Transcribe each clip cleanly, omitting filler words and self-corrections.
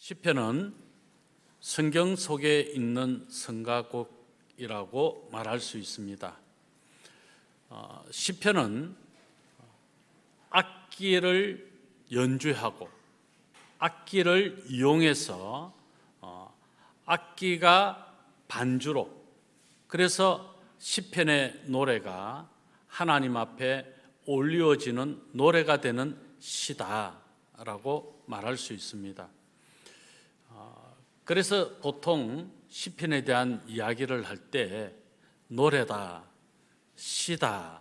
시편은 성경 속에 있는 성가곡이라고 말할 수 있습니다. 시편은 악기를 연주하고 악기를 이용해서 악기가 반주로, 그래서 시편의 노래가 하나님 앞에 올려지는 노래가 되는 시다라고 말할 수 있습니다. 그래서 보통 시편에 대한 이야기를 할 때 노래다, 시다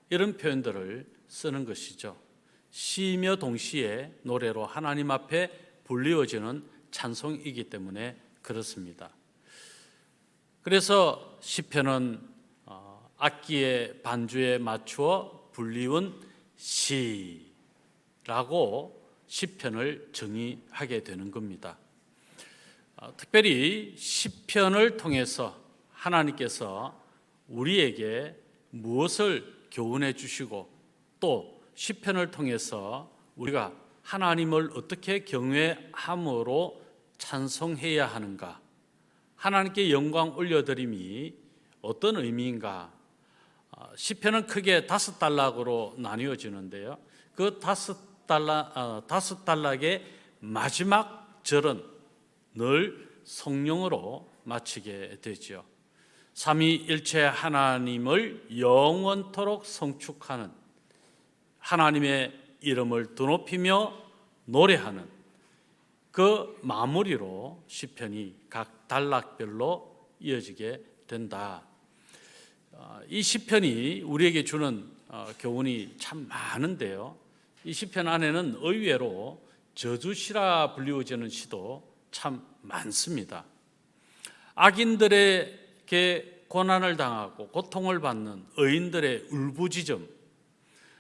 이런 표현들을 쓰는 것이죠. 시이며 동시에 노래로 하나님 앞에 불리워지는 찬송이기 때문에 그렇습니다. 그래서 시편은 악기의 반주에 맞추어 불리운 시라고 시편을 정의하게 되는 겁니다. 특별히 시편을 통해서 하나님께서 우리에게 무엇을 교훈해 주시고 또 시편을 통해서 우리가 하나님을 어떻게 경외함으로 찬송해야 하는가, 하나님께 영광 올려드림이 어떤 의미인가. 시편은 크게 5단락으로 나뉘어지는데요, 그 5단락의 마지막 절은 늘 성령으로 마치게 되죠. 삼위일체 하나님을 영원토록 성축하는, 하나님의 이름을 드높이며 노래하는 그 마무리로 시편이 각 단락별로 이어지게 된다. 이 시편이 우리에게 주는 교훈이 참 많은데요, 이 시편 안에는 의외로 저주시라 불리워지는 시도 참 많습니다. 악인들에게 고난을 당하고 고통을 받는 의인들의 울부짖음,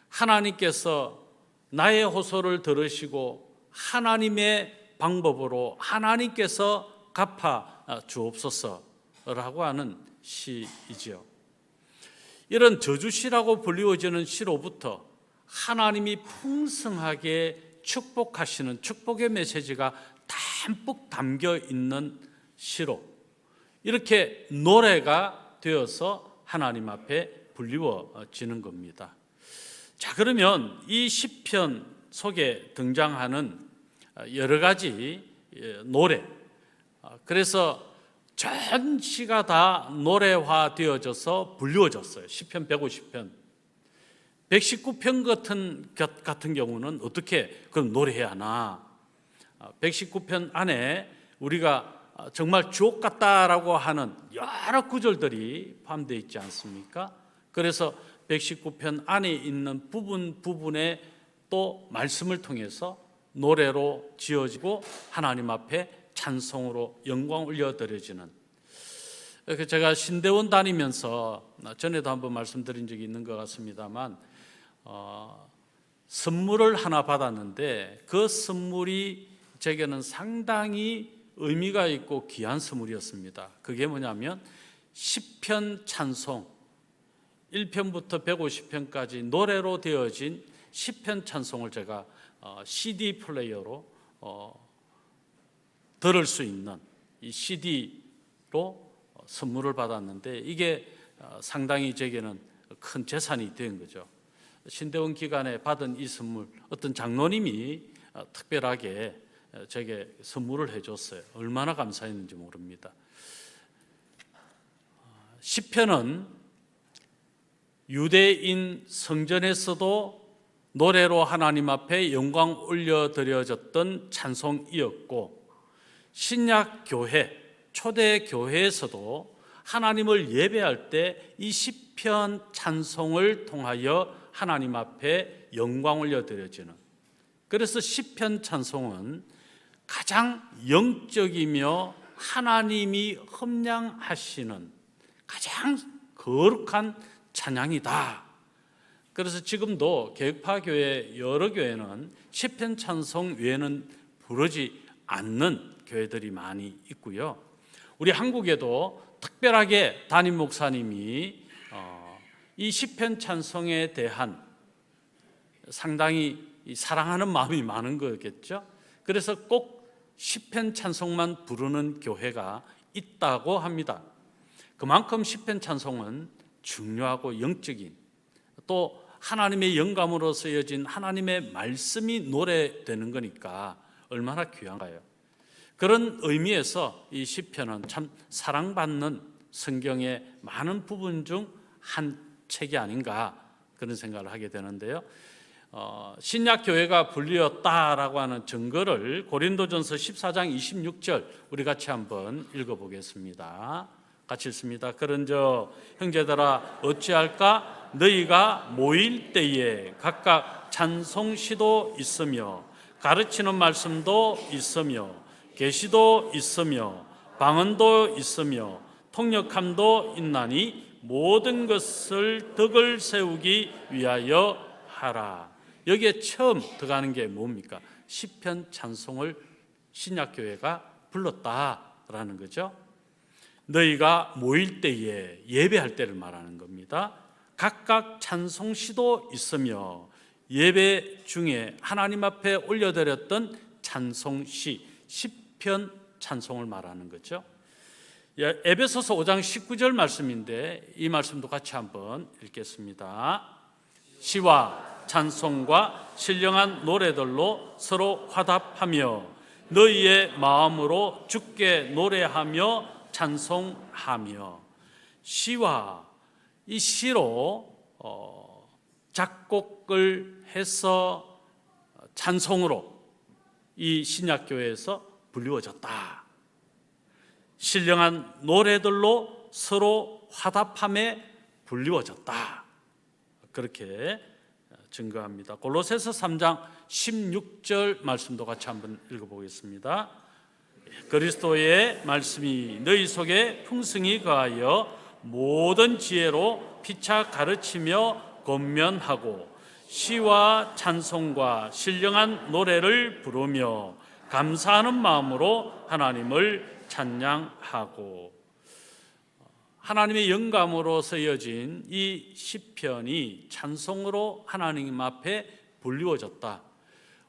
하나님께서 나의 호소를 들으시고 하나님의 방법으로 하나님께서 갚아 주옵소서라고 하는 시이지요. 이런 저주시라고 불리워지는 시로부터 하나님이 풍성하게 축복하시는 축복의 메시지가 담뿍 담겨 있는 시로 이렇게 노래가 되어서 하나님 앞에 불리워지는 겁니다. 자, 그러면 이 시편 속에 등장하는 여러 가지 노래, 그래서 전 시가 다 노래화 되어져서 불리워졌어요. 시편 150편, 119편 같은 경우는 어떻게 그럼 노래해야 하나? 119편 안에 우리가 정말 주옥 같다라고 하는 여러 구절들이 포함되어 있지 않습니까? 그래서 119편 안에 있는 부분에 또 말씀을 통해서 노래로 지어지고 하나님 앞에 찬송으로 영광 올려드려지는, 제가 신대원 다니면서 전에도 한번 말씀드린 적이 있는 것 같습니다만 선물을 하나 받았는데 그 선물이 제게는 상당히 의미가 있고 귀한 선물이었습니다. 그게 뭐냐면 시편 찬송 1편부터 150편까지 노래로 되어진 시편 찬송을 제가 CD 플레이어로 들을 수 있는 이 CD로 선물을 받았는데 이게 상당히 제게는 큰 재산이 된 거죠. 신대원 기간에 받은 이 선물, 어떤 장로님이 특별하게 제게 선물을 해줬어요. 얼마나 감사했는지 모릅니다. 시편은 유대인 성전에서도 노래로 하나님 앞에 영광 올려드려졌던 찬송이었고, 신약 교회, 초대 교회에서도 하나님을 예배할 때 이 시편 찬송을 통하여 하나님 앞에 영광 올려드려지는, 그래서 시편 찬송은 가장 영적이며 하나님이 흠량하시는 가장 거룩한 찬양이다. 그래서 지금도 개혁파 교회 여러 교회는 시편 찬송 외에는 부르지 않는 교회들이 많이 있고요. 우리 한국에도 특별하게 담임 목사님이 이 시편 찬송에 대한 상당히 사랑하는 마음이 많은 거겠죠. 그래서 꼭 시편 찬송만 부르는 교회가 있다고 합니다. 그만큼 시편 찬송은 중요하고 영적인, 또 하나님의 영감으로 쓰여진 하나님의 말씀이 노래되는 거니까 얼마나 귀한가요? 그런 의미에서 이 시편은 참 사랑받는 성경의 많은 부분 중 한 책이 아닌가, 그런 생각을 하게 되는데요. 신약 교회가 불리었다라고 하는 증거를 고린도전서 14장 26절 우리 같이 한번 읽어보겠습니다. 같이 읽습니다. 그런저 형제들아 어찌할까? 너희가 모일 때에 각각 찬송시도 있으며 가르치는 말씀도 있으며 계시도 있으며 방언도 있으며 통역함도 있나니 모든 것을 덕을 세우기 위하여 하라. 여기에 처음 들어가는 게 뭡니까? 시편 찬송을 신약교회가 불렀다라는 거죠. 너희가 모일 때에, 예배할 때를 말하는 겁니다. 각각 찬송시도 있으며 예배 중에 하나님 앞에 올려드렸던 찬송시, 시편 찬송을 말하는 거죠. 에베소서 5장 19절 말씀인데 이 말씀도 같이 한번 읽겠습니다. 시와 찬송과 신령한 노래들로 서로 화답하며 너희의 마음으로 주께 노래하며 찬송하며. 시와, 이 시로 작곡을 해서 찬송으로 이 신약교회에서 불리워졌다. 신령한 노래들로 서로 화답함에 불리워졌다. 그렇게 증거합니다. 골로새서 3장 16절 말씀도 같이 한번 읽어보겠습니다. 그리스도의 말씀이 너희 속에 풍성히 거하여 모든 지혜로 피차 가르치며 권면하고 시와 찬송과 신령한 노래를 부르며 감사하는 마음으로 하나님을 찬양하고. 하나님의 영감으로 쓰여진 이 시편이 찬송으로 하나님 앞에 불리워졌다.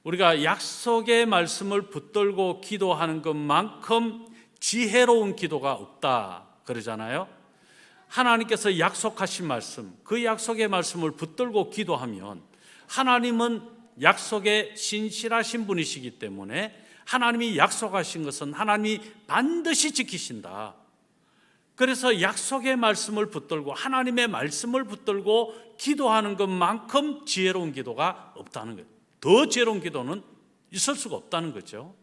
우리가 약속의 말씀을 붙들고 기도하는 것만큼 지혜로운 기도가 없다 그러잖아요. 하나님께서 약속하신 말씀, 그 약속의 말씀을 붙들고 기도하면 하나님은 약속에 신실하신 분이시기 때문에 하나님이 약속하신 것은 하나님이 반드시 지키신다. 그래서 약속의 말씀을 붙들고 하나님의 말씀을 붙들고 기도하는 것만큼 지혜로운 기도가 없다는 거예요. 더 지혜로운 기도는 있을 수가 없다는 거죠.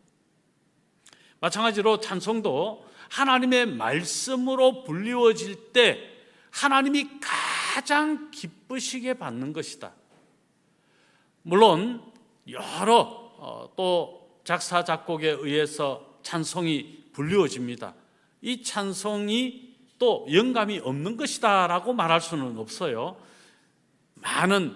마찬가지로 찬송도 하나님의 말씀으로 불리워질 때 하나님이 가장 기쁘시게 받는 것이다. 물론 여러 또 작사 작곡에 의해서 찬송이 불리워집니다. 이 찬송이 또 영감이 없는 것이다 라고 말할 수는 없어요. 많은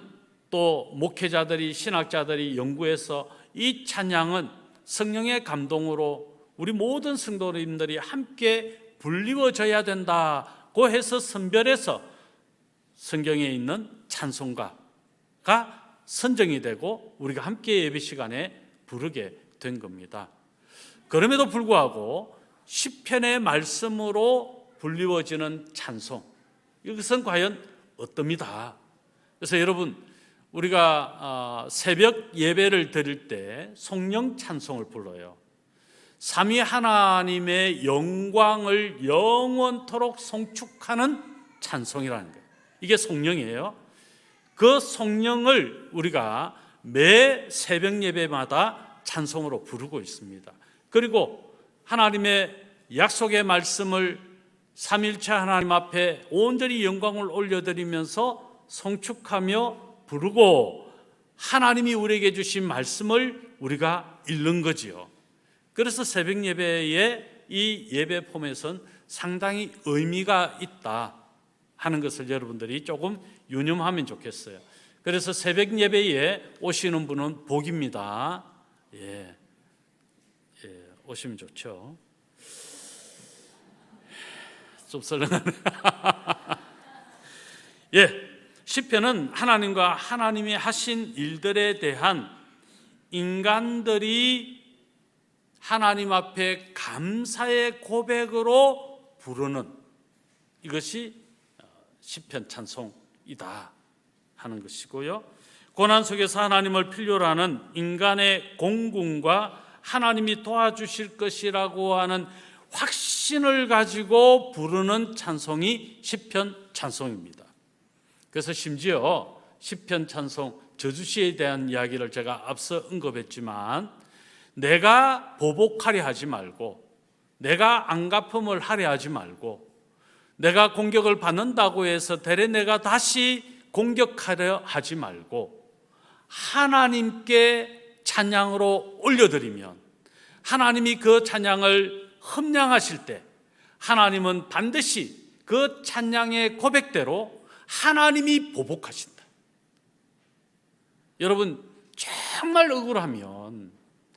또 목회자들이, 신학자들이 연구해서 이 찬양은 성령의 감동으로 우리 모든 성도님들이 함께 불리워져야 된다고 해서 선별해서 성경에 있는 찬송가가 선정이 되고 우리가 함께 예배 시간에 부르게 된 겁니다. 그럼에도 불구하고 시편의 말씀으로 불리워지는 찬송, 이것은 과연 어떻습니다. 그래서 여러분, 우리가 새벽 예배를 드릴 때 성령 찬송을 불러요. 삼위 하나님의 영광을 영원토록 송축하는 찬송이라는 거예요. 이게 성령이에요. 그 성령을 우리가 매 새벽 예배마다 찬송으로 부르고 있습니다. 그리고 하나님의 약속의 말씀을 삼일체 하나님 앞에 온전히 영광을 올려드리면서 송축하며 부르고 하나님이 우리에게 주신 말씀을 우리가 읽는 거지요. 그래서 새벽 예배의 이 예배 폼에서는 상당히 의미가 있다 하는 것을 여러분들이 조금 유념하면 좋겠어요. 그래서 새벽 예배에 오시는 분은 복입니다. 오시면 좋죠. 좀 썰렁하네. 시편은 하나님과 하나님이 하신 일들에 대한 인간들이 하나님 앞에 감사의 고백으로 부르는 이것이 시편 찬송이다 하는 것이고요. 고난 속에서 하나님을 필요로 하는 인간의 공군과 하나님이 도와주실 것이라고 하는 확신을 가지고 부르는 찬송이 시편 찬송입니다. 그래서 심지어 시편 찬송 저주시에 대한 이야기를 제가 앞서 언급했지만, 내가 보복하려 하지 말고, 내가 안갚음을 하려 하지 말고, 내가 공격을 받는다고 해서 되레 내가 다시 공격하려 하지 말고, 하나님께 찬양으로 올려드리면 하나님이 그 찬양을 흠량하실 때 하나님은 반드시 그 찬양의 고백대로 하나님이 보복하신다. 여러분, 정말 억울하면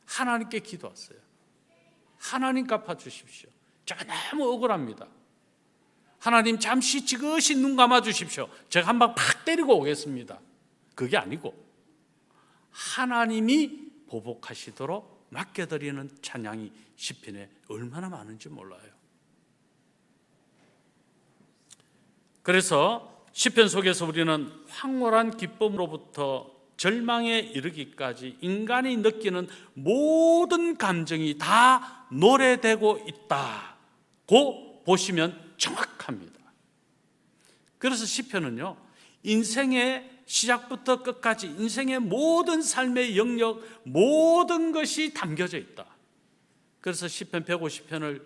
하나님께 기도하세요. 하나님 갚아주십시오. 제가 너무 억울합니다. 하나님 잠시 지그시 눈 감아주십시오. 제가 한 방 팍 때리고 오겠습니다. 그게 아니고 하나님이 보복하시도록 맡겨드리는 찬양이 시편에 얼마나 많은지 몰라요. 그래서 시편 속에서 우리는 황홀한 기쁨으로부터 절망에 이르기까지 인간이 느끼는 모든 감정이 다 노래되고 있다고 보시면 정확합니다. 그래서 시편은요, 인생의 시작부터 끝까지 인생의 모든 삶의 영역, 모든 것이 담겨져 있다. 그래서 시편 150편을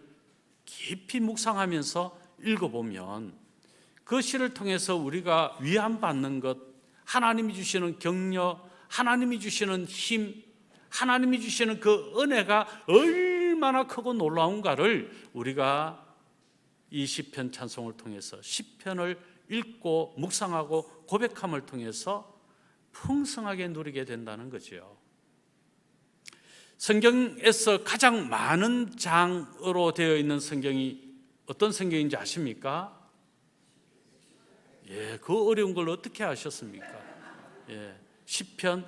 깊이 묵상하면서 읽어보면 그 시를 통해서 우리가 위안받는 것, 하나님이 주시는 격려, 하나님이 주시는 힘, 하나님이 주시는 그 은혜가 얼마나 크고 놀라운가를 우리가 이 시편 찬송을 통해서, 시편을 읽고 묵상하고 고백함을 통해서 풍성하게 누리게 된다는 거죠. 성경에서 가장 많은 장으로 되어 있는 성경이 어떤 성경인지 아십니까? 그 어려운 걸 어떻게 아셨습니까? 시편은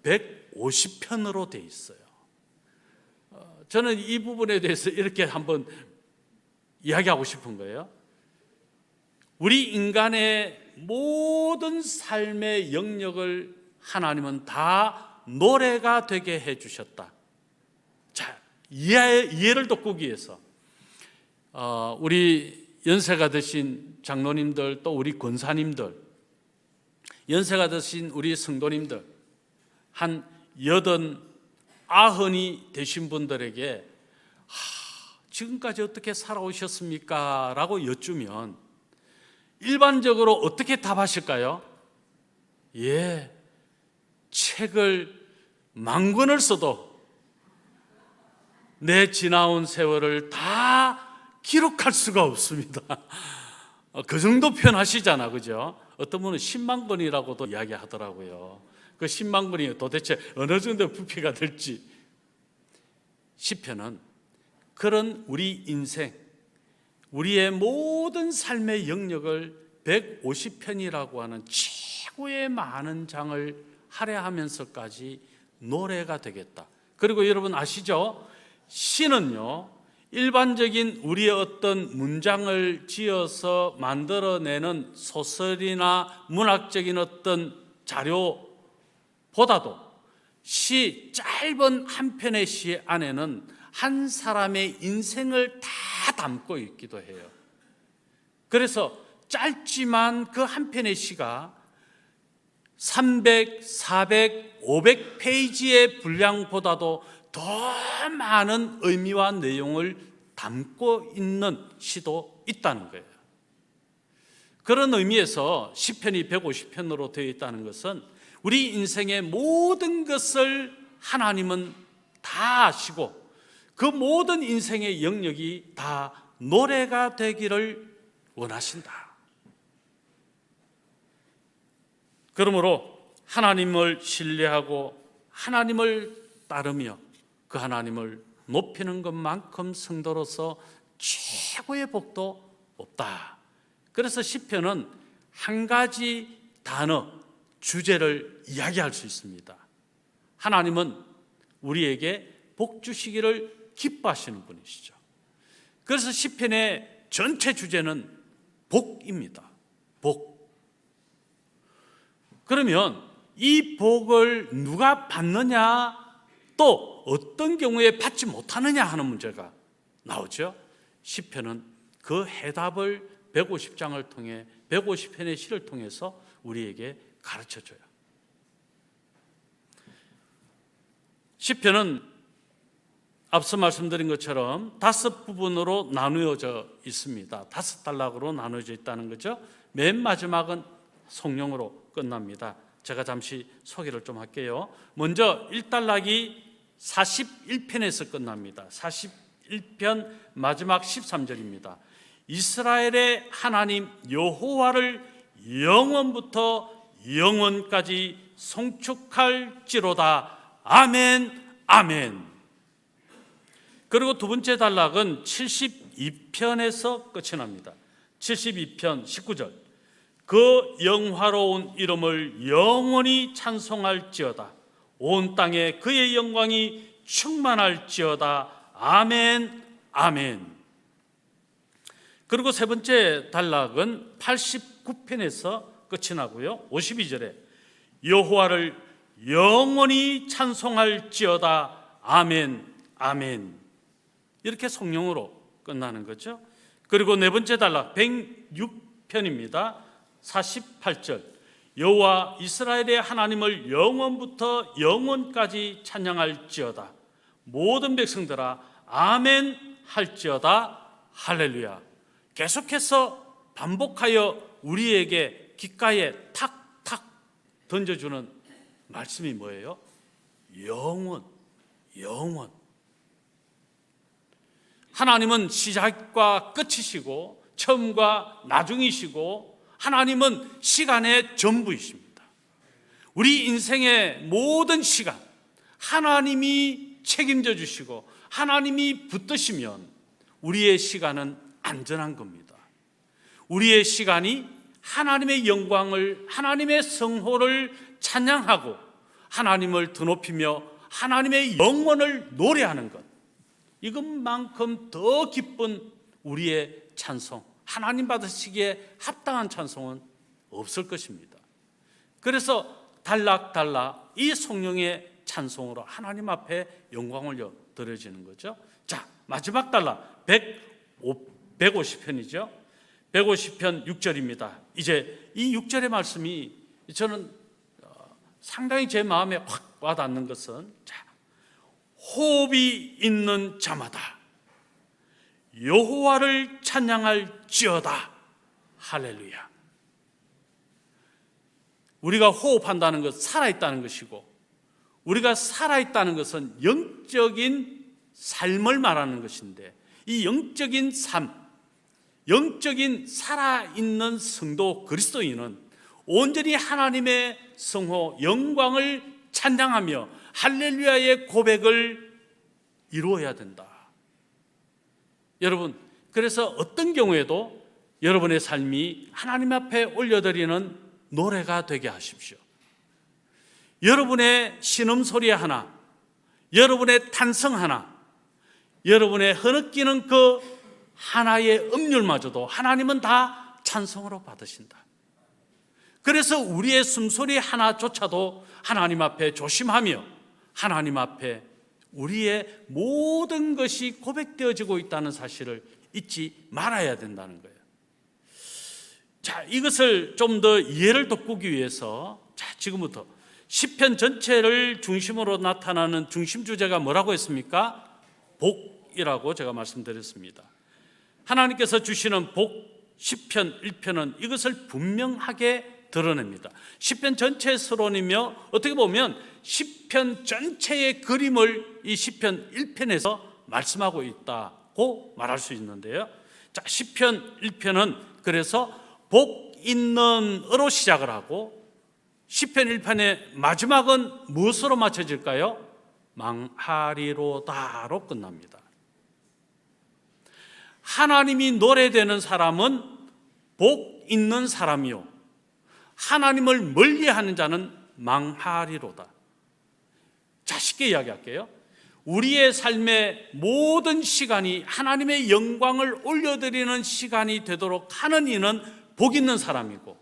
150편으로 되어 있어요. 저는 이 부분에 대해서 이렇게 한번 이야기하고 싶은 거예요. 우리 인간의 모든 삶의 영역을 하나님은 다 노래가 되게 해주셨다. 자, 이해를 돕기 위해서 우리 연세가 드신 장로님들, 또 우리 권사님들, 연세가 드신 우리 성도님들, 한 80, 90이 되신 분들에게 지금까지 어떻게 살아오셨습니까? 라고 여쭈면 일반적으로 어떻게 답하실까요? 책을 10,000권을 써도 내 지나온 세월을 다 기록할 수가 없습니다. 그 정도 표현하시잖아, 그죠? 어떤 분은 10만 권이라고도 이야기하더라고요. 그 10만 권이 도대체 어느 정도 부피가 될지. 시편은 그런 우리 인생, 우리의 모든 삶의 영역을 150편이라고 하는 최고의 많은 장을 할애하면서까지 노래가 되겠다. 그리고 여러분 아시죠? 시는요, 일반적인 우리의 어떤 문장을 지어서 만들어내는 소설이나 문학적인 어떤 자료보다도 짧은 한 편의 시 안에는 한 사람의 인생을 다 담고 있기도 해요. 그래서 짧지만 그 한 편의 시가 300, 400, 500페이지의 분량보다도 더 많은 의미와 내용을 담고 있는 시도 있다는 거예요. 그런 의미에서 시편이 150편으로 되어 있다는 것은 우리 인생의 모든 것을 하나님은 다 아시고 그 모든 인생의 영역이 다 노래가 되기를 원하신다. 그러므로 하나님을 신뢰하고 하나님을 따르며 그 하나님을 높이는 것만큼 성도로서 최고의 복도 없다. 그래서 시편은 한 가지 단어, 주제를 이야기할 수 있습니다. 하나님은 우리에게 복 주시기를 기뻐하시는 분이시죠. 그래서 시편의 전체 주제는 복입니다. 복. 그러면 이 복을 누가 받느냐, 또 어떤 경우에 받지 못하느냐 하는 문제가 나오죠. 시편은 그 해답을 150장을 통해 150편의 시를 통해서 우리에게 가르쳐줘요. 시편은 앞서 말씀드린 것처럼 5부분으로 나누어져 있습니다. 5단락으로 나누어져 있다는 거죠. 맨 마지막은 성령으로 끝납니다. 제가 잠시 소개를 좀 할게요. 먼저 1단락이 41편에서 끝납니다. 41편 마지막 13절입니다. 이스라엘의 하나님 여호와를 영원부터 영원까지 송축할지로다. 아멘, 아멘. 그리고 두 번째 단락은 72편에서 끝이 납니다. 72편 19절. 그 영화로운 이름을 영원히 찬송할지어다. 온 땅에 그의 영광이 충만할지어다. 아멘, 아멘. 그리고 세 번째 단락은 89편에서 끝이 나고요. 52절에 여호와를 영원히 찬송할지어다. 아멘, 아멘. 이렇게 성령으로 끝나는 거죠. 그리고 네 번째 단락 106편입니다. 48절. 여호와 이스라엘의 하나님을 영원부터 영원까지 찬양할지어다. 모든 백성들아 아멘 할지어다. 할렐루야. 계속해서 반복하여 우리에게 귓가에 탁탁 던져주는 말씀이 뭐예요? 영원, 영원. 하나님은 시작과 끝이시고 처음과 나중이시고 하나님은 시간의 전부이십니다. 우리 인생의 모든 시간 하나님이 책임져 주시고 하나님이 붙드시면 우리의 시간은 안전한 겁니다. 우리의 시간이 하나님의 영광을, 하나님의 성호를 찬양하고 하나님을 드높이며 하나님의 영원을 노래하는 것, 이것만큼 더 기쁜 우리의 찬송, 하나님 받으시기에 합당한 찬송은 없을 것입니다. 그래서 단락단락 이 성령의 찬송으로 하나님 앞에 영광을 드려지는 거죠. 자, 마지막 단락 150편이죠. 150편 6절입니다. 이제 이 6절의 말씀이 저는 상당히 제 마음에 확 와닿는 것은, 자, 호흡이 있는 자마다 여호와를 찬양할지어다. 할렐루야. 우리가 호흡한다는 것, 살아있다는 것이고, 우리가 살아있다는 것은 영적인 삶을 말하는 것인데, 이 영적인 삶, 영적인 살아있는 성도 그리스도인은 온전히 하나님의 성호, 영광을 찬양하며 할렐루야의 고백을 이루어야 된다. 여러분, 그래서 어떤 경우에도 여러분의 삶이 하나님 앞에 올려드리는 노래가 되게 하십시오. 여러분의 신음소리 하나, 여러분의 탄성 하나, 여러분의 흐느끼는 그 하나의 음률마저도 하나님은 다 찬송으로 받으신다. 그래서 우리의 숨소리 하나조차도 하나님 앞에 조심하며 하나님 앞에 우리의 모든 것이 고백되어지고 있다는 사실을 잊지 말아야 된다는 거예요. 자, 이것을 좀 더 이해를 돋구기 위해서, 자, 지금부터 시편 전체를 중심으로 나타나는 중심 주제가 뭐라고 했습니까? 복이라고 제가 말씀드렸습니다. 하나님께서 주시는 복, 시편 1편은 이것을 분명하게 드러냅니다. 시편 전체의 서론이며 어떻게 보면 시편 전체의 그림을 이 시편 1편에서 말씀하고 있다고 말할 수 있는데요. 자, 시편 1편은 그래서 복 있는 으로 시작을 하고 시편 1편의 마지막은 무엇으로 맞춰질까요? 망하리로다로 끝납니다. 하나님이 노래되는 사람은 복 있는 사람이요, 하나님을 멀리하는 자는 망하리로다. 자, 쉽게 이야기할게요. 우리의 삶의 모든 시간이 하나님의 영광을 올려드리는 시간이 되도록 하는 이는 복 있는 사람이고,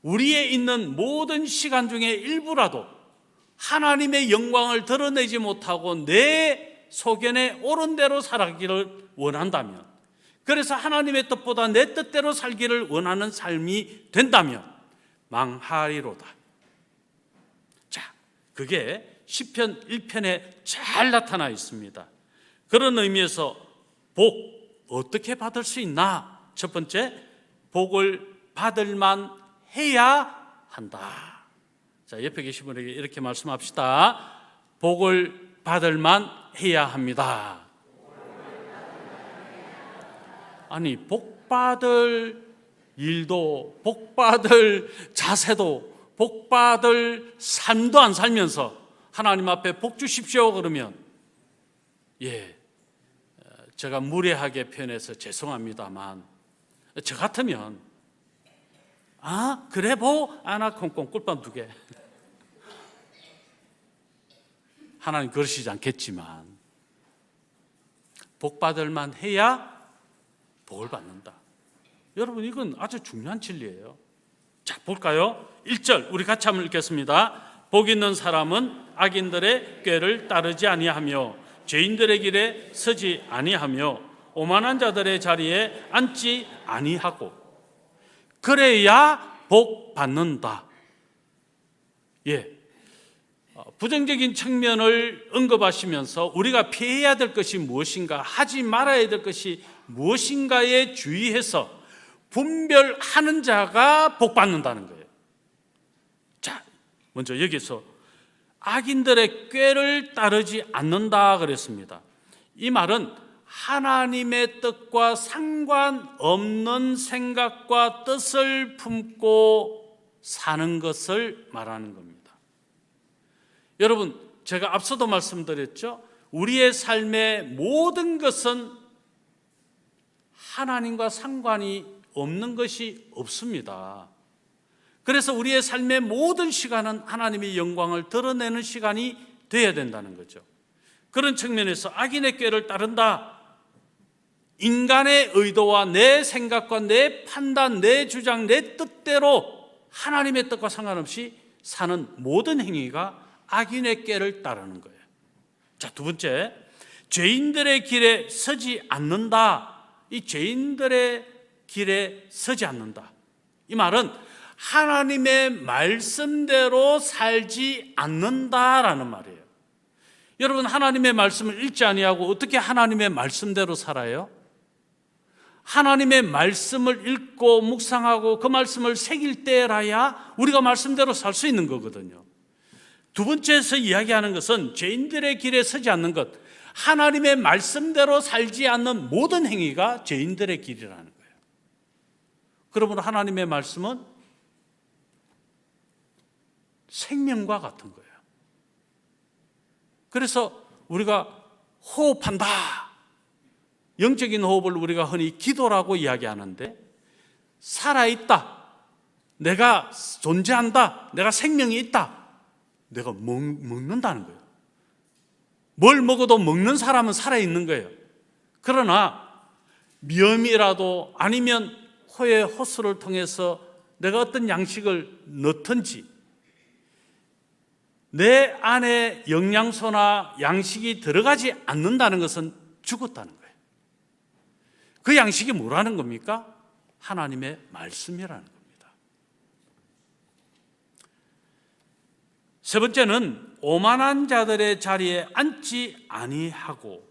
우리의 있는 모든 시간 중에 일부라도 하나님의 영광을 드러내지 못하고 내 소견에 옳은 대로 살아가기를 원한다면, 그래서 하나님의 뜻보다 내 뜻대로 살기를 원하는 삶이 된다면 망하리로다. 자, 그게 시편 1편에 잘 나타나 있습니다. 그런 의미에서 복 어떻게 받을 수 있나? 첫 번째, 복을 받을 만 해야 한다. 자, 옆에 계신 분에게 이렇게 말씀합시다. 복을 받을 만 해야 합니다. 아니, 복 받을 일도, 복 받을 자세도, 복 받을 삶도 안 살면서 하나님 앞에 복 주십시오 그러면, 제가 무례하게 표현해서 죄송합니다만, 저 같으면 그래 복 하나 콩콩 꿀밤 2개. 하나님 그러시지 않겠지만 복 받을 만 해야 복을 받는다. 여러분, 이건 아주 중요한 진리예요. 자, 볼까요? 1절 우리 같이 한번 읽겠습니다. 복 있는 사람은 악인들의 꾀를 따르지 아니하며 죄인들의 길에 서지 아니하며 오만한 자들의 자리에 앉지 아니하고 그래야 복 받는다. 부정적인 측면을 언급하시면서 우리가 피해야 될 것이 무엇인가, 하지 말아야 될 것이 무엇인가에 주의해서 분별하는 자가 복 받는다는 거예요. 자, 먼저 여기서 악인들의 꾀를 따르지 않는다 그랬습니다. 이 말은 하나님의 뜻과 상관없는 생각과 뜻을 품고 사는 것을 말하는 겁니다. 여러분, 제가 앞서도 말씀드렸죠. 우리의 삶의 모든 것은 하나님과 상관이 없는 것이 없습니다. 그래서 우리의 삶의 모든 시간은 하나님의 영광을 드러내는 시간이 되어야 된다는 거죠. 그런 측면에서 악인의 꾀를 따른다. 인간의 의도와 내 생각과 내 판단, 내 주장, 내 뜻대로 하나님의 뜻과 상관없이 사는 모든 행위가 악인의 꾀를 따르는 거예요. 자, 두 번째, 죄인들의 길에 서지 않는다. 이 죄인들의 길에 서지 않는다. 이 말은 하나님의 말씀대로 살지 않는다라는 말이에요. 여러분, 하나님의 말씀을 읽지 아니하고 어떻게 하나님의 말씀대로 살아요? 하나님의 말씀을 읽고 묵상하고 그 말씀을 새길 때라야 우리가 말씀대로 살 수 있는 거거든요. 두 번째에서 이야기하는 것은 죄인들의 길에 서지 않는 것, 하나님의 말씀대로 살지 않는 모든 행위가 죄인들의 길이라는 거예요. 그러므로 하나님의 말씀은 생명과 같은 거예요. 그래서 우리가 호흡한다. 영적인 호흡을 우리가 흔히 기도라고 이야기하는데, 살아있다, 내가 존재한다, 내가 생명이 있다, 내가 먹는다는 거예요. 뭘 먹어도 먹는 사람은 살아있는 거예요. 그러나 미염이라도 아니면 코에 호수를 통해서 내가 어떤 양식을 넣든지 내 안에 영양소나 양식이 들어가지 않는다는 것은 죽었다는 거예요. 그 양식이 뭐라는 겁니까? 하나님의 말씀이라는 겁니다. 세 번째는 오만한 자들의 자리에 앉지 아니하고,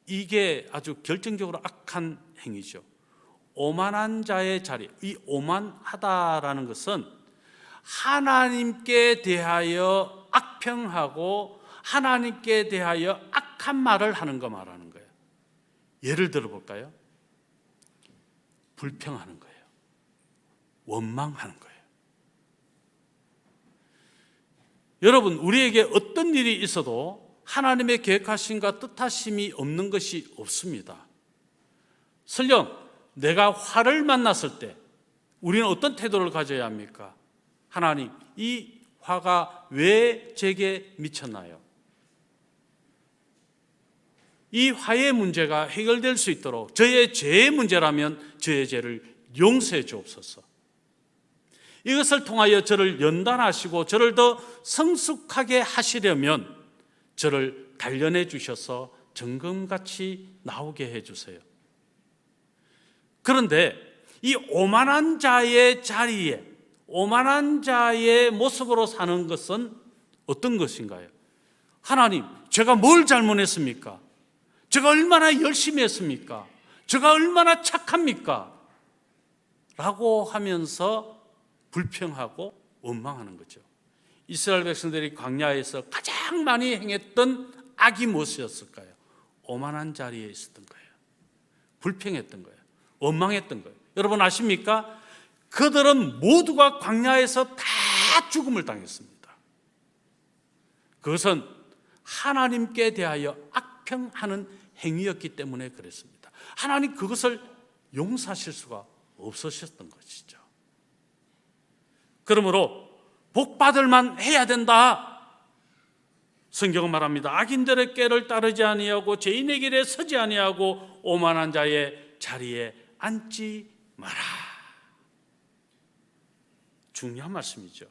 이게 아주 결정적으로 악한 행위죠. 오만한 자의 자리, 이 오만하다라는 것은 하나님께 대하여 악평하고 하나님께 대하여 악한 말을 하는 거 말하는 거예요. 예를 들어 볼까요? 불평하는 거예요. 원망하는 거예요. 여러분, 우리에게 어떤 일이 있어도 하나님의 계획하심과 뜻하심이 없는 것이 없습니다. 설령 내가 화를 만났을 때 우리는 어떤 태도를 가져야 합니까? 하나님, 이 화가 왜 제게 미쳤나요? 이 화해 문제가 해결될 수 있도록 저의 죄의 문제라면 저의 죄를 용서해 주옵소서. 이것을 통하여 저를 연단하시고 저를 더 성숙하게 하시려면 저를 단련해 주셔서 정금같이 나오게 해 주세요. 그런데 이 오만한 자의 자리에, 오만한 자의 모습으로 사는 것은 어떤 것인가요? 하나님, 제가 뭘 잘못했습니까? 제가 얼마나 열심히 했습니까? 제가 얼마나 착합니까? 라고 하면서 불평하고 원망하는 거죠. 이스라엘 백성들이 광야에서 가장 많이 행했던 악이 무엇이었을까요? 오만한 자리에 있었던 거예요. 불평했던 거예요. 원망했던 거예요. 여러분 아십니까? 그들은 모두가 광야에서 다 죽음을 당했습니다. 그것은 하나님께 대하여 악평하는 행위였기 때문에 그랬습니다. 하나님 그것을 용서하실 수가 없으셨던 것이죠. 그러므로 복받을 만 해야 된다. 성경은 말합니다. 악인들의 꾀를 따르지 아니하고 죄인의 길에 서지 아니하고 오만한 자의 자리에 앉지 마라. 중요한 말씀이죠.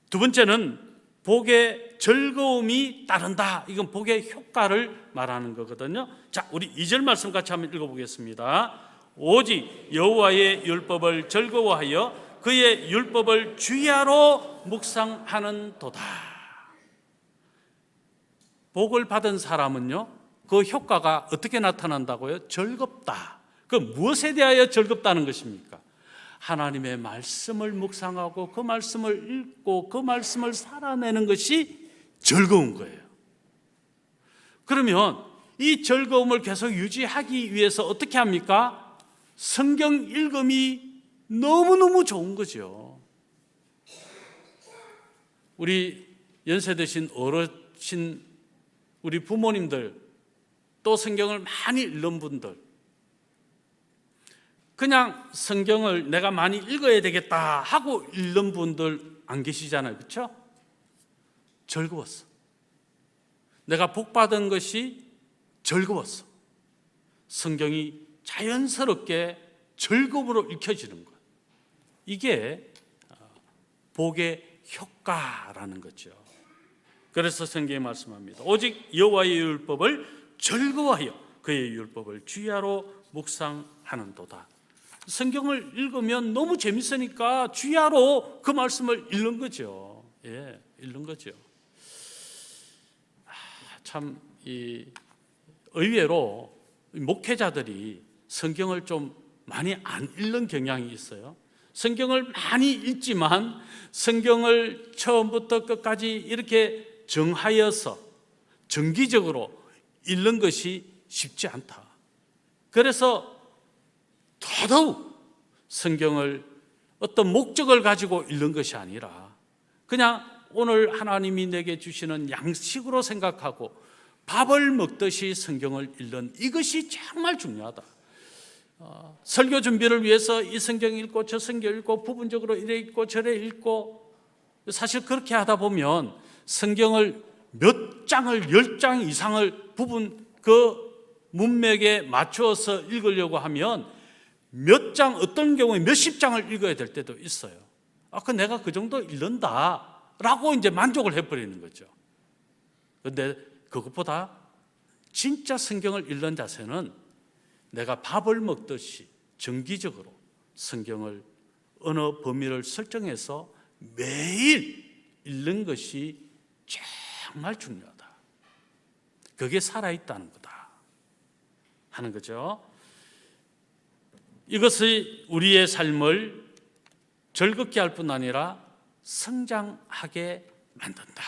두 번째는 복의 즐거움이 따른다. 이건 복의 효과를 말하는 거거든요. 자, 우리 2절 말씀 같이 한번 읽어보겠습니다. 오직 여호와의 율법을 즐거워하여 그의 율법을 주야로 묵상하는 도다. 복을 받은 사람은요, 그 효과가 어떻게 나타난다고요? 즐겁다. 그 무엇에 대하여 즐겁다는 것입니까? 하나님의 말씀을 묵상하고 그 말씀을 읽고 그 말씀을 살아내는 것이 즐거운 거예요. 그러면 이 즐거움을 계속 유지하기 위해서 어떻게 합니까? 성경 읽음이 너무너무 좋은 거죠. 우리 연세 드신 어르신, 우리 부모님들, 또 성경을 많이 읽는 분들, 그냥 성경을 내가 많이 읽어야 되겠다 하고 읽는 분들 안 계시잖아요. 그렇죠? 즐거웠어. 내가 복받은 것이 즐거웠어. 성경이 자연스럽게 즐거움으로 읽혀지는 것. 이게 복의 효과라는 거죠. 그래서 성경이 말씀합니다. 오직 여호와의 율법을 즐거워하여 그의 율법을 주야로 묵상하는도다. 성경을 읽으면 너무 재밌으니까 주야로 그 말씀을 읽는 거죠. 예, 읽는 거죠. 참 의외로 목회자들이 성경을 좀 많이 안 읽는 경향이 있어요. 성경을 많이 읽지만 성경을 처음부터 끝까지 이렇게 정하여서 정기적으로 읽는 것이 쉽지 않다. 그래서 더더욱 성경을 어떤 목적을 가지고 읽는 것이 아니라 그냥 오늘 하나님이 내게 주시는 양식으로 생각하고 밥을 먹듯이 성경을 읽는 이것이 정말 중요하다. 설교 준비를 위해서 이 성경 읽고 저 성경 읽고 부분적으로 이래 읽고 저래 읽고 사실 그렇게 하다 보면 성경을 몇 장을 10장 이상을 부분 그 문맥에 맞추어서 읽으려고 하면 몇 장, 어떤 경우에 몇십 장을 읽어야 될 때도 있어요. 내가 그 정도 읽는다 라고 이제 만족을 해버리는 거죠. 그런데 그것보다 진짜 성경을 읽는 자세는 내가 밥을 먹듯이 정기적으로 성경을 어느 범위를 설정해서 매일 읽는 것이 정말 중요하다. 그게 살아있다는 거다 하는 거죠. 이것이 우리의 삶을 즐겁게 할 뿐 아니라 성장하게 만든다.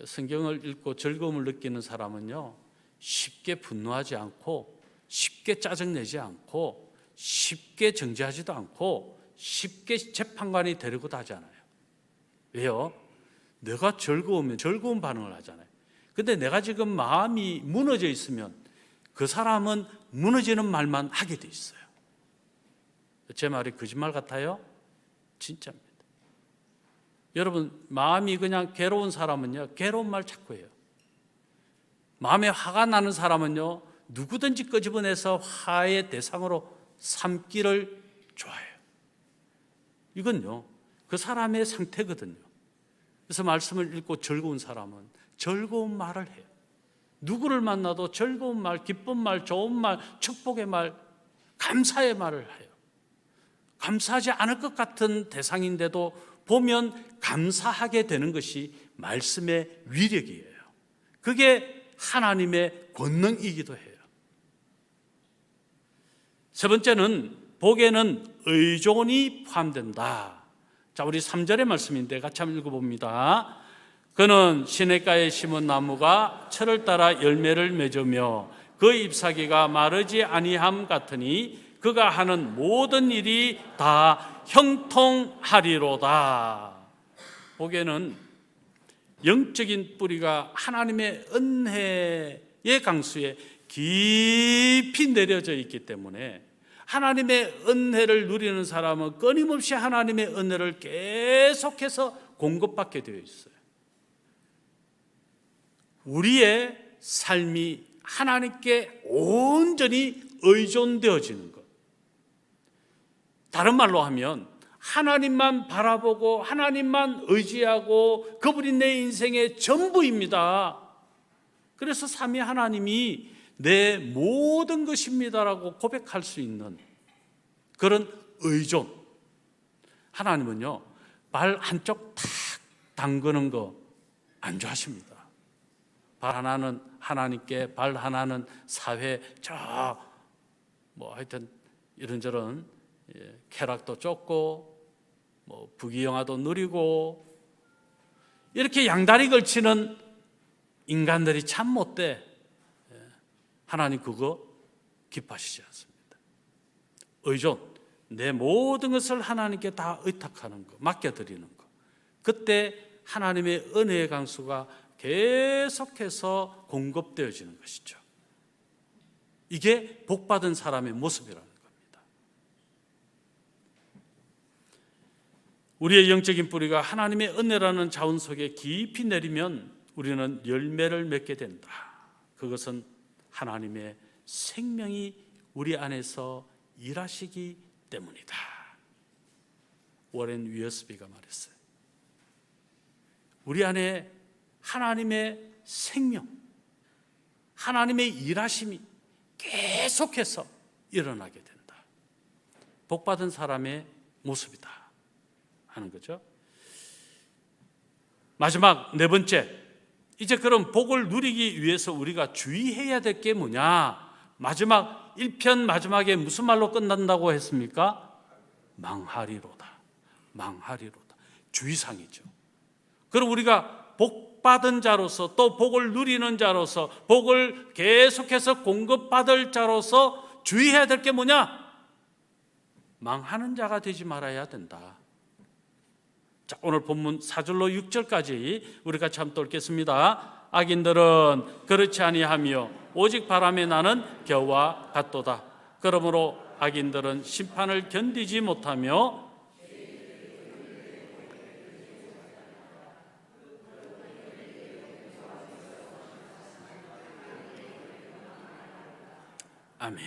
성경을 읽고 즐거움을 느끼는 사람은요, 쉽게 분노하지 않고 쉽게 짜증내지 않고 쉽게 정죄하지도 않고 쉽게 재판관이 되려고도 하지 않아요. 왜요? 내가 즐거우면 즐거운 반응을 하잖아요. 근데 내가 지금 마음이 무너져 있으면 그 사람은 무너지는 말만 하게 돼 있어요. 제 말이 거짓말 같아요? 진짜입니다. 여러분, 마음이 그냥 괴로운 사람은요, 괴로운 말 자꾸 해요. 마음에 화가 나는 사람은요, 누구든지 끄집어내서 화의 대상으로 삼기를 좋아해요. 이건요, 그 사람의 상태거든요. 그래서 말씀을 읽고 즐거운 사람은 즐거운 말을 해요. 누구를 만나도 즐거운 말, 기쁜 말, 좋은 말, 축복의 말, 감사의 말을 해요. 감사하지 않을 것 같은 대상인데도 보면 감사하게 되는 것이 말씀의 위력이에요. 그게 하나님의 권능이기도 해요. 세 번째는 복에는 의존이 포함된다. 자, 우리 3절의 말씀인데 같이 한번 읽어봅니다. 그는 시냇가에 심은 나무가 철을 따라 열매를 맺으며 그 잎사귀가 마르지 아니함 같으니 그가 하는 모든 일이 다 형통하리로다. 복에는 영적인 뿌리가 하나님의 은혜의 강수에 깊이 내려져 있기 때문에 하나님의 은혜를 누리는 사람은 끊임없이 하나님의 은혜를 계속해서 공급받게 되어 있어요. 우리의 삶이 하나님께 온전히 의존되어지는 것. 다른 말로 하면 하나님만 바라보고 하나님만 의지하고 그분이 내 인생의 전부입니다. 그래서 삼위 하나님이 내 모든 것입니다라고 고백할 수 있는 그런 의존. 하나님은요, 발 한쪽 탁 담그는 거 안 좋아하십니다. 발 하나는 하나님께, 발 하나는 사회, 하여튼 이런저런 쾌락도 쫓고 부귀영화도 누리고 이렇게 양다리 걸치는 인간들이 참 못돼. 하나님 그거 기뻐하시지 않습니다. 의존, 내 모든 것을 하나님께 다 의탁하는 거, 맡겨드리는 거. 그때 하나님의 은혜의 강수가 계속해서 공급되어지는 것이죠. 이게 복받은 사람의 모습이라는 겁니다. 우리의 영적인 뿌리가 하나님의 은혜라는 자원 속에 깊이 내리면 우리는 열매를 맺게 된다. 그것은 하나님의 생명이 우리 안에서 일하시기 때문이다. 워렌 위어스비가 말했어요. 우리 안에 하나님의 생명, 하나님의 일하심이 계속해서 일어나게 된다. 복받은 사람의 모습이다 하는 거죠. 마지막 네 번째, 이제 그럼 복을 누리기 위해서 우리가 주의해야 될 게 뭐냐? 마지막 1편 마지막에 무슨 말로 끝난다고 했습니까? 망하리로다. 망하리로다. 주의사항이죠. 그럼 우리가 복받은 자로서 또 복을 누리는 자로서 복을 계속해서 공급받을 자로서 주의해야 될 게 뭐냐? 망하는 자가 되지 말아야 된다. 자, 오늘 본문 4절로 6절까지 우리 같이 한번 읽겠습니다. 악인들은 그렇지 아니하며 오직 바람에 나는 겨와 같도다. 그러므로 악인들은 심판을 견디지 못하며 아멘.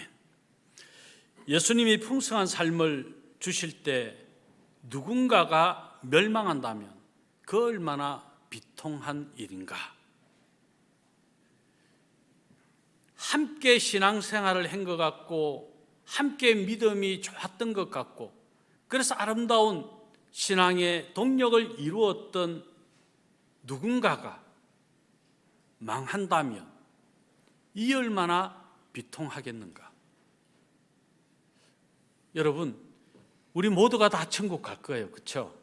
예수님이 풍성한 삶을 주실 때 누군가가 멸망한다면 그 얼마나 비통한 일인가. 함께 신앙생활을 한 것 같고 함께 믿음이 좋았던 것 같고 그래서 아름다운 신앙의 동력을 이루었던 누군가가 망한다면 이 얼마나 비통하겠는가. 여러분, 우리 모두가 다 천국 갈 거예요. 그렇죠?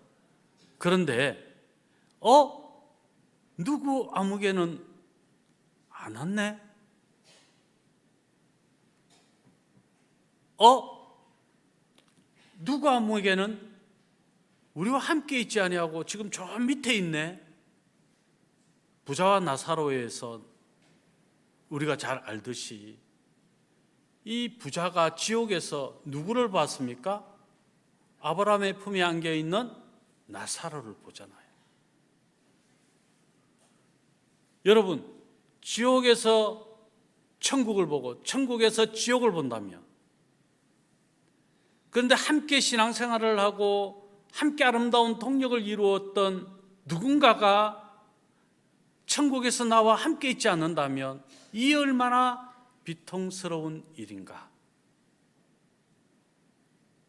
그런데 누구 아무개는 안 왔네? 누구 아무개는 우리와 함께 있지 아니하고 지금 저 밑에 있네? 부자와 나사로에서 우리가 잘 알듯이 이 부자가 지옥에서 누구를 봤습니까? 아브라함의 품에 안겨있는 나사로를 보잖아요. 여러분, 지옥에서 천국을 보고 천국에서 지옥을 본다면, 그런데 함께 신앙생활을 하고 함께 아름다운 동력을 이루었던 누군가가 천국에서 나와 함께 있지 않는다면 이 얼마나 비통스러운 일인가.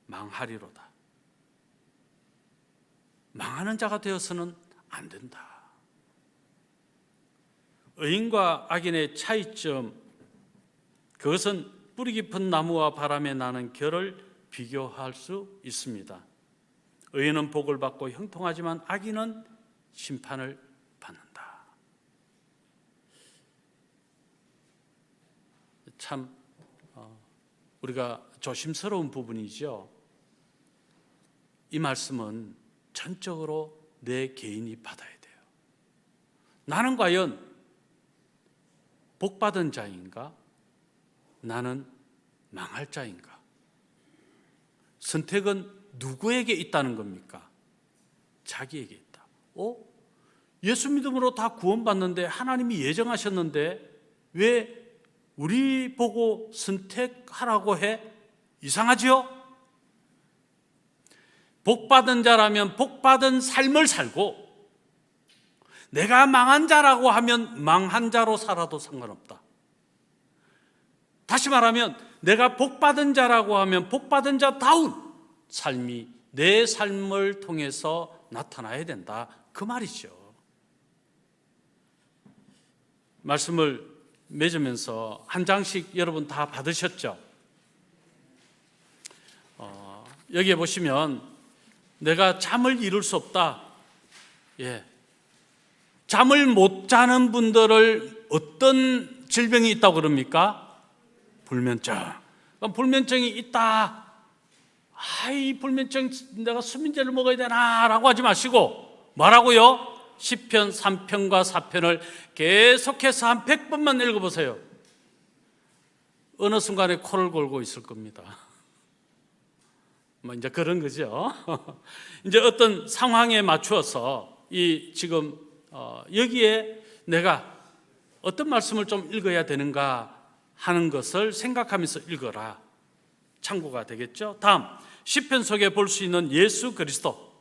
망하리로다. 망하는 자가 되어서는 안 된다. 의인과 악인의 차이점, 그것은 뿌리 깊은 나무와 바람에 나는 결을 비교할 수 있습니다. 의인은 복을 받고 형통하지만 악인은 심판을 받는다. 참 우리가 조심스러운 부분이죠. 이 말씀은 전적으로 내 개인이 받아야 돼요. 나는 과연 복받은 자인가? 나는 망할 자인가? 선택은 누구에게 있다는 겁니까? 자기에게 있다. 예수 믿음으로 다 구원받는데, 하나님이 예정하셨는데 왜 우리 보고 선택하라고 해? 이상하지요? 복받은 자라면 복받은 삶을 살고, 내가 망한 자라고 하면 망한 자로 살아도 상관없다. 다시 말하면 내가 복받은 자라고 하면 복받은 자다운 삶이 내 삶을 통해서 나타나야 된다, 그 말이죠. 말씀을 맺으면서 한 장씩 여러분 다 받으셨죠? 여기에 보시면 내가 잠을 이룰 수 없다. 잠을 못 자는 분들을 어떤 질병이 있다고 그럽니까? 불면증. 그럼 불면증이 있다. 이 불면증 내가 수면제를 먹어야 되나? 라고 하지 마시고 뭐라고요? 시편 3편과 4편을 계속해서 한 100번만 읽어보세요. 어느 순간에 코를 골고 있을 겁니다. 이제 그런 거죠. 이제 어떤 상황에 맞추어서 지금 여기에 내가 어떤 말씀을 좀 읽어야 되는가 하는 것을 생각하면서 읽어라. 참고가 되겠죠. 다음, 시편 속에 볼 수 있는 예수 그리스도,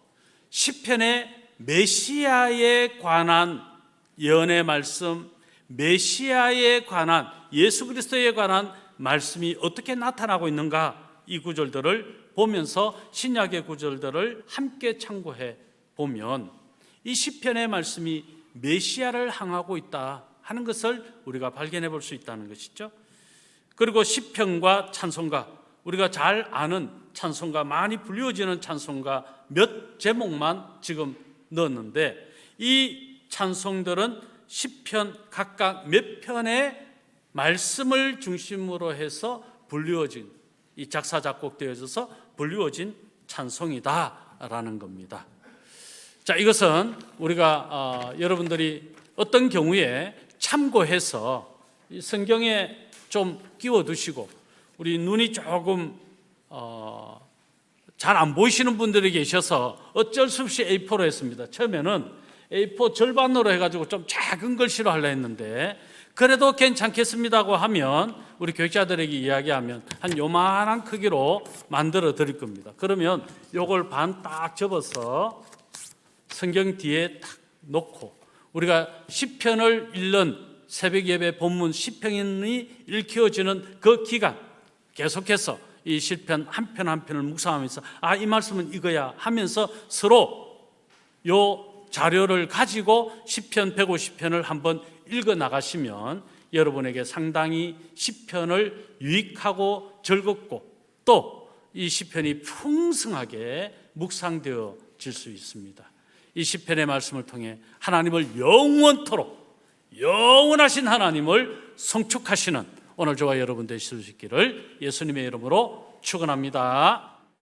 시편의 메시아에 관한 예언의 말씀, 메시아에 관한, 예수 그리스도에 관한 말씀이 어떻게 나타나고 있는가, 이 구절들을 보면서 신약의 구절들을 함께 참고해 보면 이 시편의 말씀이 메시아를 향하고 있다 하는 것을 우리가 발견해 볼 수 있다는 것이죠. 그리고 시편과 찬송가, 우리가 잘 아는 찬송가, 많이 불리워지는 찬송가 몇 제목만 지금 넣었는데, 이 찬송들은 시편 각각 몇 편의 말씀을 중심으로 해서 불리워진, 이 작사 작곡되어져서 불리워진 찬송이다라는 겁니다. 자, 이것은 우리가 여러분들이 어떤 경우에 참고해서 이 성경에 좀 끼워두시고, 우리 눈이 조금 잘 안 보이시는 분들이 계셔서 어쩔 수 없이 A4로 했습니다. 처음에는 A4 절반으로 해가지고 좀 작은 글씨로 하려 했는데, 그래도 괜찮겠습니다고 하면 우리 교육자들에게 이야기하면 한 요만한 크기로 만들어 드릴 겁니다. 그러면 요걸 반 딱 접어서 성경 뒤에 딱 놓고, 우리가 시편을 읽는 새벽 예배 본문 시편이 읽혀지는 그 기간 계속해서 이 시편 한 편 한 편을 묵상하면서 이 말씀은 이거야 하면서 서로 요 자료를 가지고 시편 150편을 한번 읽어 나가시면 여러분에게 상당히 시편을 유익하고 즐겁고 또 이 시편이 풍성하게 묵상되어질 수 있습니다. 이 시편의 말씀을 통해 하나님을 영원토록, 영원하신 하나님을 송축하시는 오늘 저와 여러분 되실 수 있기를 예수님의 이름으로 축원합니다.